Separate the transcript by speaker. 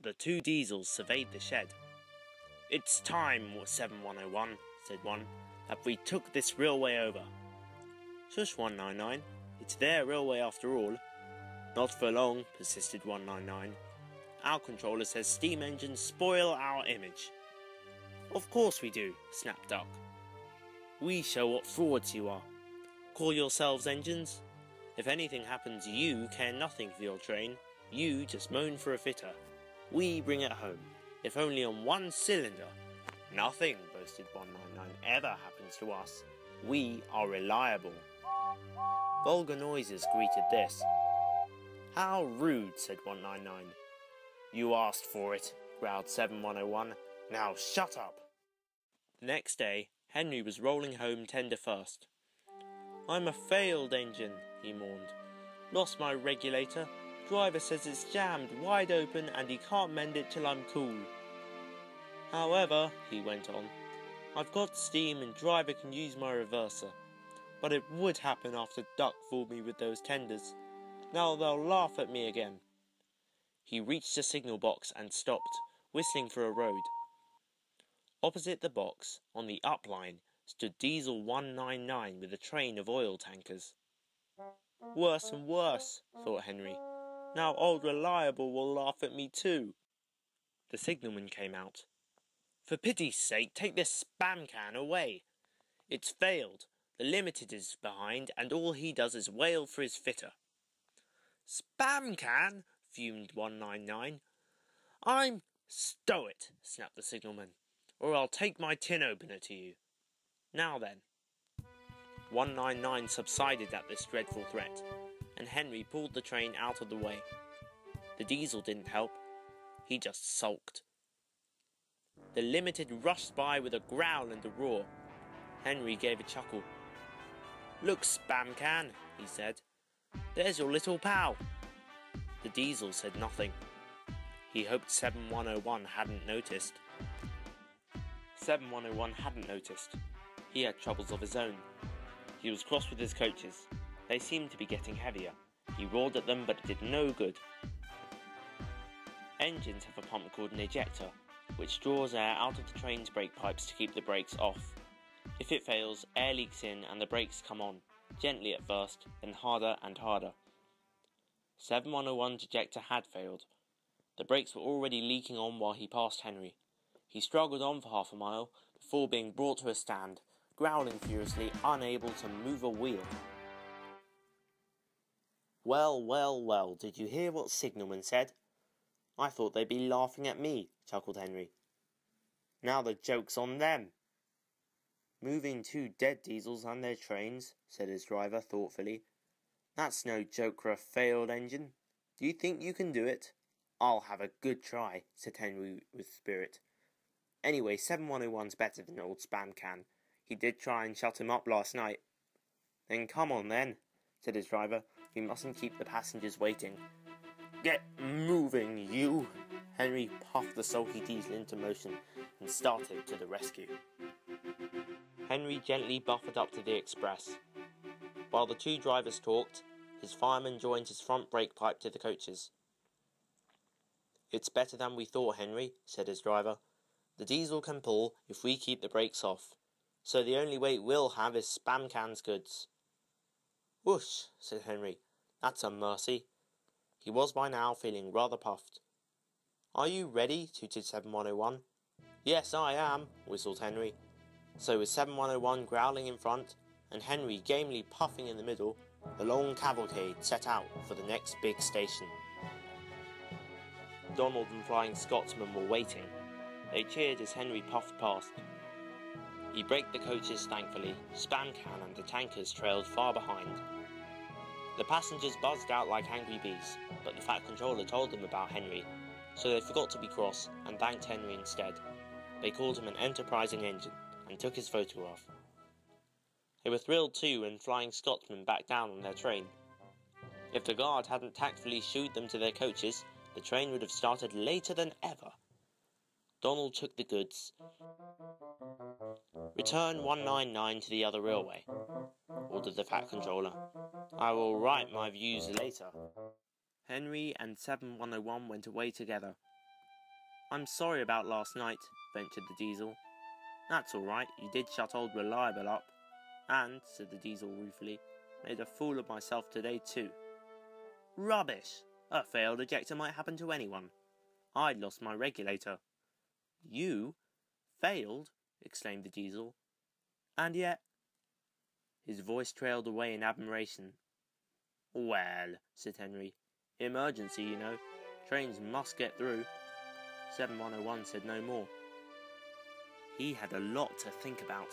Speaker 1: The two diesels surveyed the shed. "It's time, 7101, said one, that we took this railway over." "Shush, 199, it's their railway after all." "Not for long," persisted 199. "Our controller says steam engines spoil our image." "Of course we do," snapped Duck. "We show what frauds you are. Call yourselves engines? If anything happens, you care nothing for your train. You just moan for a fitter. We bring it home, if only on one cylinder. Nothing," boasted 199, "ever happens to us. We are reliable." Vulgar noises greeted this. "How rude," said 199. "You asked for it," growled 7101. "Now shut up." The next day, Henry was rolling home tender first. "I'm a failed engine," he mourned. "Lost my regulator. Driver says it's jammed wide open and he can't mend it till I'm cool. However," he went on, "I've got steam and driver can use my reverser. But it would happen after Duck fooled me with those tenders. Now they'll laugh at me again." He reached the signal box and stopped, whistling for a road. Opposite the box, on the up line, stood Diesel 199 with a train of oil tankers. "Worse and worse," thought Henry. "Now old Reliable will laugh at me too." The signalman came out. "For pity's sake, take this spam can away. It's failed. The limited is behind, and all he does is wail for his fitter." "Spam can?" fumed 199. "Stow it," snapped the signalman, "or I'll take my tin opener to you. Now then." 199 subsided at this dreadful threat, and Henry pulled the train out of the way. The diesel didn't help. He just sulked. The limited rushed by with a growl and a roar. Henry gave a chuckle. "Look, spam can," he said. "There's your little pal." The diesel said nothing. He hoped 7101 hadn't noticed. 7101 hadn't noticed. He had troubles of his own. He was cross with his coaches. They seemed to be getting heavier. He roared at them, but it did no good. Engines have a pump called an ejector, which draws air out of the train's brake pipes to keep the brakes off. If it fails, air leaks in and the brakes come on, gently at first, then harder and harder. 7101's ejector had failed. The brakes were already leaking on while he passed Henry. He struggled on for half a mile before being brought to a stand, growling furiously, unable to move a wheel. Well, did you hear what signalman said?" "I thought they'd be laughing at me," chuckled Henry. "Now the joke's on them." "Moving two dead diesels and their trains," said his driver thoughtfully. "That's no joke for a failed engine. Do you think you can do it?" "I'll have a good try," said Henry with spirit. "Anyway, 7101's better than old Spam Can. He did try and shut him up last night." "Then come on then," said his driver. "We mustn't keep the passengers waiting." "Get moving, you!" Henry puffed the sulky diesel into motion and started to the rescue. Henry gently buffered up to the express. While the two drivers talked, his fireman joined his front brake pipe to the coaches. "It's better than we thought, Henry," said his driver. "The diesel can pull if we keep the brakes off, so the only weight we'll have is Spam Can's goods." "Whoosh," said Henry. "That's a mercy." He was by now feeling rather puffed. "Are you ready?" tooted 7101. "Yes, I am," whistled Henry. So with 7101 growling in front, and Henry gamely puffing in the middle, the long cavalcade set out for the next big station. Donald and Flying Scotsman were waiting. They cheered as Henry puffed past. He braked the coaches thankfully. Spam Can and the tankers trailed far behind. The passengers buzzed out like angry bees, but the Fat Controller told them about Henry, so they forgot to be cross and thanked Henry instead. They called him an enterprising engine and took his photograph. They were thrilled too when Flying Scotsman backed down on their train. If the guard hadn't tactfully shooed them to their coaches, the train would have started later than ever. Donald took the goods. "Return 199 to the other railway," ordered the Fat Controller. "I will write my views later." Henry and 7101 went away together. I'm sorry about last night, ventured the Diesel. That's all right, you did shut old Reliable up. And, said the Diesel ruefully, made a fool of myself today too. Rubbish! A failed ejector might happen to anyone. I'd lost my regulator. You? Failed? Exclaimed the Diesel. And yet... His voice trailed away in admiration. Well, said Henry, emergency, you know. Trains must get through. 7101 said no more. He had a lot to think about.